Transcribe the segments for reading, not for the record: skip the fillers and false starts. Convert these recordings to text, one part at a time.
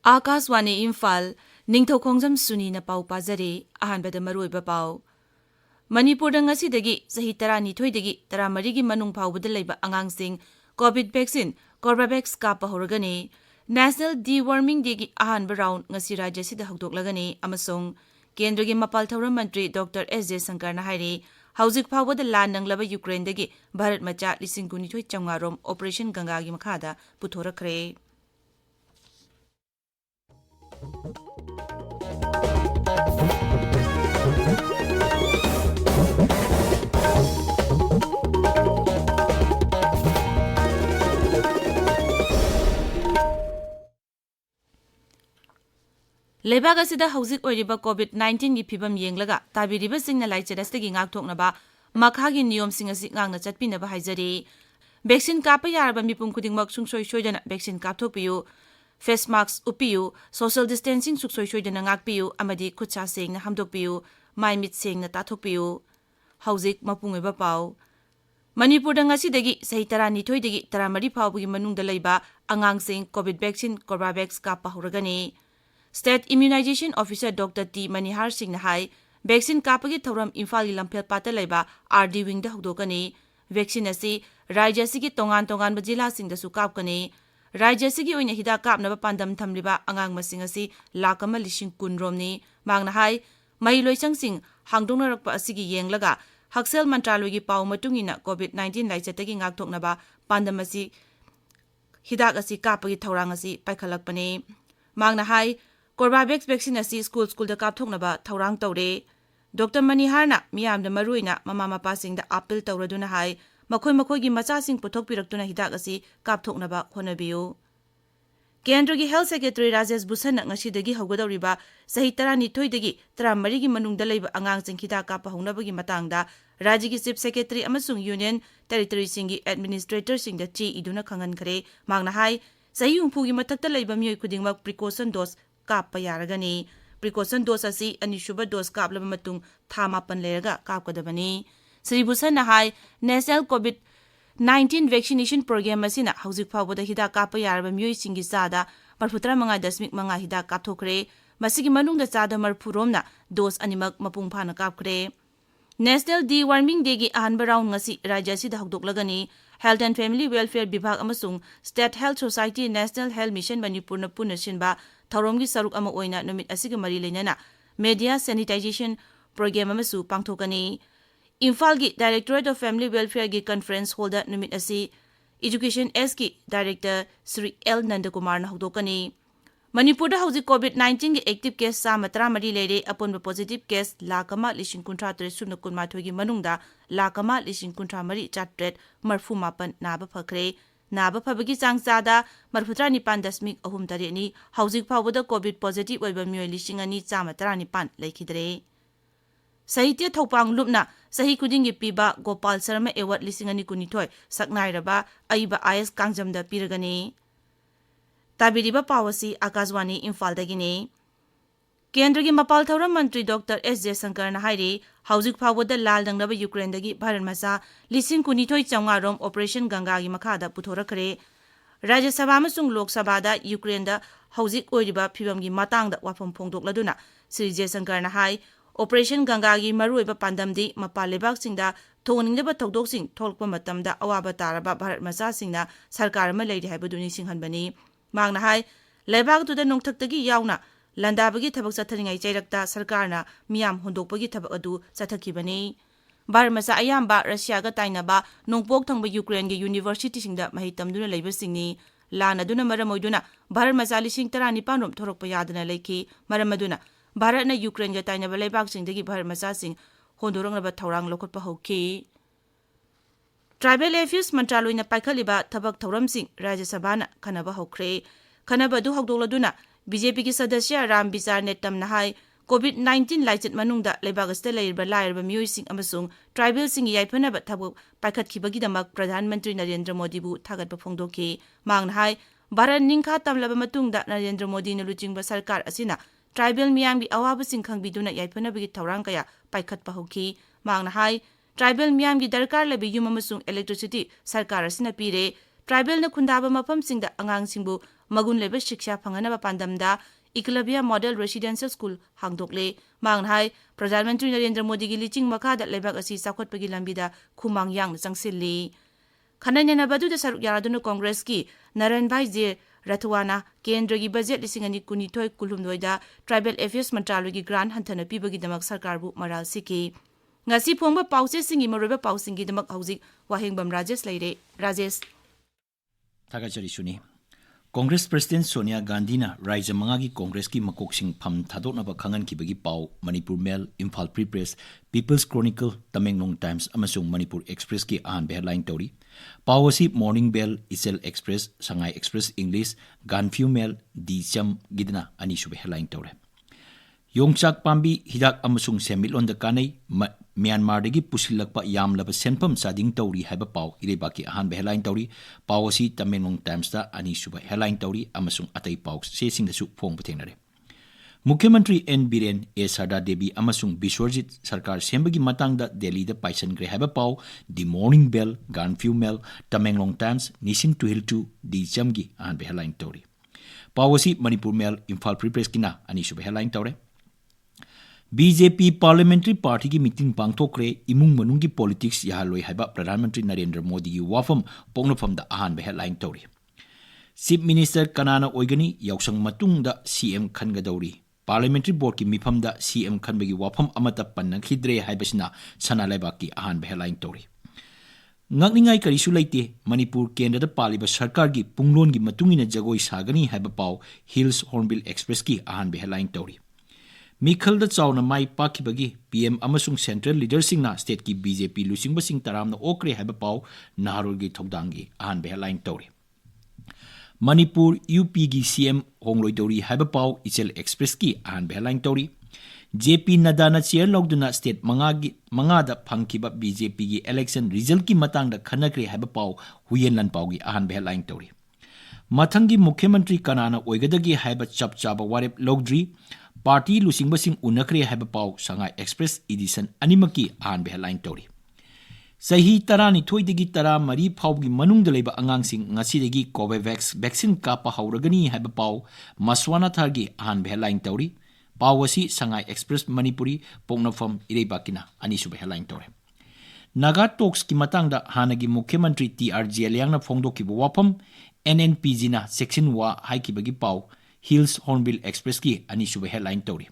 Akaswani Imphal, Ningthoukhongjam Suni na pau pazare, ahanbada maruiba pau. Manipur ngasidagi sahi 12 13 manung phaubada leiba angangsing COVID vaccine Corbevax kapa horagani. National Deworming Day gi ahanba round ngasi rajya sida hokdoklagani amasung Kendra gi mapal thauram mantri Dr. S.J. Shankar na hairi hauzik phawada lan nanglaba Ukraine dagi Bharat macha 19 rom Operation Ganga gi makhada puthorakhre. Lebaga asida hauzik oiriba COVID-19 gi phibam yenglaga tabiriba singna laichadastagi ngakthoknaba makhagi niyom sing asi ngangna chatpinaba haijari. Vaccine kapa yaraba mipum khudingmak sungsoi soidana vaccine kapthokpiyu, face mask upiyu, social distancing suksoi soidana ngakpiyu amadi khutsa sengna hamdokpiyu, mai mit sengna tathokpiyu. Hauzik mapungoiba pau. Manipur ngasidagi sahi 12 dagi 13 phawbugi manungda leiba angangsing COVID vaccine Corbevax kapa horagani. State Immunization Officer Dr. T. Manihar Singh Hai, vaccine kapagi thauram Imphal Lampel Pata Laiba RD Wing da hokdokani, vaccine asi Rajya sigi tongan bajila sing da su kapkani, Rajya sigi oina hida kapnaba pandam thamliba angang masing asi lakama lishing kun romni, mangna hai, mai loisang sing hangdongna rakpa asigi yenglaga, Haksel Mantraloi gi pau matungina COVID-19 laichatagi ngakthoknaba pandam asi hidak asi kapagi thaurang asi paikhalakpani, mangna hai, Corbevax vaccine asi school da kapthoknaba thaurang tawre. Dr. Maniharna miyamda maruina mama mapasing da appeal tawraduna hai makhoi gi macha sing puthokpiraktuna hidak asi kapthoknaba honabiyu. Kendra gi Health Secretary Rajesh ngasidagi haugadawriba sahi 12 dagi 13 gi manungda leiba angangsing hidak kapa hongnabagi matangda Rajya gi Chief Secretary amasung Union Territory singi Administrator sing da chi iduna khangankhare mangna hai sahi umpugi mathakta leiba miyoi khudingmak precaution dose Kapa yaragani. Precaution dose asi anisuba dose kaplaba matung thamapan leraga kapkadabani. Sri Bhusan Nahai National COVID-19 Vaccination Program asina hauzik phawbada hida kapa yaraba miyoi singi sada 45.5 hida kapthokre. Masigi manungda sada marphuromna dose animak mapung phana kapkre. National Deworming Day gi ahanba round ngasi rajya sida hokdoklagani. Health and Family Welfare Bibhag amasung State Health Society National Health Mission Manipur na puna sinba Thauromgi saruk ama oina numit asiga mari leinana media sanitization program amasu pangthokani. Imphal gi Directorate of Family Welfare gi conference holder numit asi Education S gi Director Sri L Nandakumar na hokdokani. Manipur da hauji COVID-19 gi active case sa matra mari leire upon positive case lakama lising kuntra tre suna kunmathoi gi manungda lakama lising kuntra mari chatret marfu mapan naba phakre. Naba phabagi chang chada marfutra nipan dasmik ahum tare ni hauzik phawada COVID positive oiba miyoi lising ani chamatra nipan laikhidre. Sahitya thopang lupna sahi kudingi piba Gopal Sharma Award lising ani kunithoi saknairaba aiba IS kangjamda piragani. Tabiriba pawasi Akaswani Imphal dagini. Kendra gi mapal thauram mantri Dr. S.J. Shankar na hairi hauzik phawada lal danglaba Ukraine dagi Bharat macha 19 rom Operation Ganga gi makhada puthorakhre. Rajya Sabha amasung Lok Sabha da Ukraine da hauzik oiriba phibam gi matangda wafam phongdokladuna Sri J. Shankar na hai Operation Ganga gi maruiba pandamdi mapal lebak singda thoningdaba thokdok sing tholkpa matamda awaba taraba Bharat macha singna sarkar ma leiri haibaduni singhanbani. Mangna hai lebak tu da nongthaktagi yauna landabagi thabak chatharingai chairakta sarkarna miyam hondokpagi thabak adu chathakibani. Bharat macha ayamba Russia ga tainaba nongpok thangba Ukraine gi university singda mahi tamduna leiba singni lan aduna maram oiduna Bharat macha 19 rom thorokpa yadana leiki maram aduna Bharat na Ukraine ga tainaba leibak singdagi Bharat macha sing hondorangnaba thaurang lokotpa hokki. Tribal Affairs Mantraloi na paikhaliba thabak thauram sing Rajya Sabha na khanaba hokre. Khanaba du hokdokladuna BJP ki sadasya Ram Bichar Netam na hai COVID-19 laichat manungda leibagasta leirba lairba miyoi sing amasung tribal sing yaipanaba thabak paikhatkhibagi-damak Pradhan Mantri Narendra Modi bu thagatpa phongdokhi. Mangna hai Bharat ningkha tamlaba matungda Narendra Modi na luchingba sarkar asina tribal miyamgi awaba sing khangbiduna yaipanabagi thaurang kaya paikhatpa hokhi. Mangna hai Tribal miyamgi darkar labi yum amasung electricity sarkar asina pire. Tribal na khundaba mafam singda angang singbu magun leba shiksha phanganaba pandamda Iklavya Model Residential School hangdokle mang hai Pradhan Mantri Narendra Modi gi liching makada lebak asi sakhotpagi lambida khumang yang changsilli khananya badu da saruk yaraduna Congress ki Naran Bhai J Rathwana Kendra gi budget lisingani kunithoi kulhumdoida Tribal Affairs Mantraloi gi grant hanthana pibagi damak sarkar bu maral siki ngasi phongba pause singi maroba pausingi damak hauzik Wahengbam Rajesh leire Rajesh Thagachari Suni Congress President Sonia Gandhi na Raja Mangagi Congress ki makoksing pham thadokna ba khangan ki bagi pau Manipur Mail, Imphal Free Press, People's Chronicle, Tamenglong Times amasung Manipur Express ki ahan headline tori. Pau asi Morning Bell, Isel Express, Shanghai Express English, Ganfu Mail, Di Cham gidna ani sube headline tori. Yongchak Pambi hidak amasung semilon da kanay Myanmar dagi pusilakpa yamlaba senpam sading tauri haiba pau irebaki ahan headline tauri pau asi Tamenglong Times da ani suba headline tauri amasung atai pau sesing da su phong pathenare Mukhyamantri N Biren A Sarda Devi amasung Biswarjit Sarkar sembagi matang da Delhi da paisan gre haiba pau The Morning Bell, Ganfu Mail, Tamenglong Times, Nising Tuhil 2, Di Chamgi ahan headline tauri pau asi Manipur Mail, Imphal Free Press kina ani suba headline tauri BJP Parliamentary Party की meeting पांगथोक्रे इमुंग मनुंग की politics यालोय हाइबा प्रधानमंत्री नरेंद्र मोदी की वाफम पोंगनफम द आहान हेडलाइन तौरी चीफ मिनिस्टर कनाना ओइगनी यावसंग मतुंग द सीएम खनगदौरी पार्लियामेंट्री बोर्ड की मिफम द सीएम खनबगी वाफम अमत पन्नखिद्रे हाइबसिना सना लेबाक की आहान headline तौरी ngakningai karisu leite Manipur Kendra da paliba sarkar gi punglon gi matungina jagoi sagani haiba pau Hills Hornbill Express ki ahan headline tauри Mikhal da chauna mai pakibagi PM amasung central leadership na state ki BJP lusingba sing taramna okre haiba pau naharul gi thogdangi ahan headline tauri Manipur UP gi CM hongloi tauri haiba pau Ichel Express ki ahan headline tauri JP Nadana chair logduna state manga da phangkiba BJP gi election result ki matang da khanakre haiba pau huyenlan pau gi ahan headline tauri mathangi mukhyamantri kanana oigadagi haiba chap chaba warep logdri Party lusingba sing unakre haiba pau Shanghai Express edition animaki ahan headline tori sahi tarani thoidagi tara mari phawgi manungda leiba angang sing ngasidagi Covax vaccine kapa hauragani haiba pau Maswana thargi ahan headline tori pau asi Shanghai Express Manipuri pongnafam irebakina ani sub headline tori Naga talks ki matangda hanagi mukhyamantri TR Jeliangna phongdoki wapam NNPG na section wa haikibagi pau Hills Hornbill Express ki ani suba headline tauri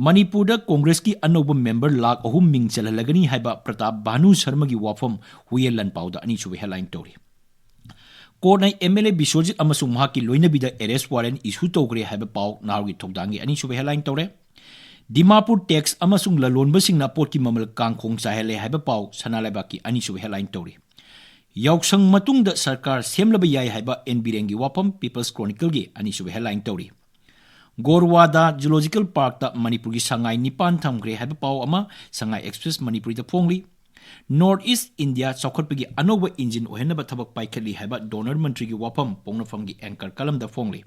Manipur da Congress ki anoba member lak ahum ming chalalagani haiba Pratap Bhanu Sharma gi wafam huyelan pauda ani suba headline tauri Court na MLA Biswarjit amasung mahaki loina bida arrest warrant issue togre haiba pau nargi thogdangi ani suba headline taure Dimapur tax amasung lalonba singna pot ki mamal kangkhong chahele haiba pau sanalaiba ki ani suba headline tauri Yausang matung da sarkar semlaba yai haiba NBRengi wapam People's Chronicle gi ani sube headline tauri Gorwa da Zoological Park da Manipur gi Shanghai Nipan thamgre haiba pau ama Shanghai Express Manipur da phongli North East India chokotpagi anoba engine ohenaba thabak paikali haiba donor mantri gi wapam pongnafam gi anchor kalam da phongli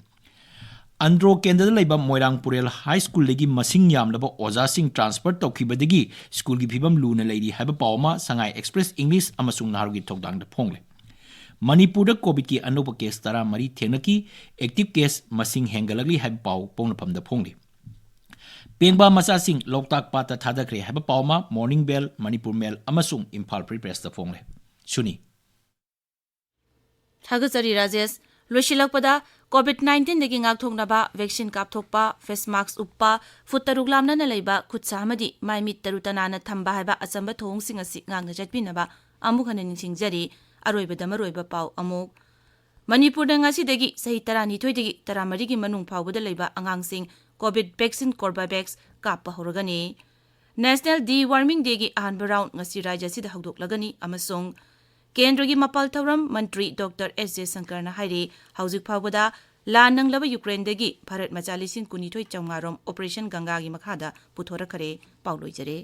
Andro Kendra laiba Moirang Purel High School legi masing yamlaba oza sing transfer tawkhibadagi school gi phibam luna leiri haiba pawma Shanghai Express English amasung naharugi thogdang da phongle Manipur da COVID ki anoba case tara mari thenaki active case masing hengalagli haiba paw pongnafam da phongli Pengba macha sing Loktak Pata thadakre haiba pawma Morning Bell Manipur Mail amasung Imphal Free Press da phongle Suni Thagachari Rajesh Loishilakpada COVID-19 dagi ngakthoknaba vaccine kapthokpa face mask uppa foot taruk lamna na leiba khutsa amadi mai mit tarutana na thamba haiba achamba thong sing asi ngangna jatpinaba amuk hanan ningsingjari aroibada maroiba pau amuk Manipur da ngasi dagi sahi tarani thoidagi taramari gi manung phawbada leiba angang sing COVID vaccine Corbevax kappa horagani National De-Warming Day gi ahanba round ngasi rajya sida hawdoklagani amasung Kendra gi mapal thawram mantri Dr. S.J. Shankar na hairi hauzik phawbada la nanglaba Ukraine dagi Bharat macha lising kunithoi chawngarom Operation Ganga gi makhada puthora khare pauloi jare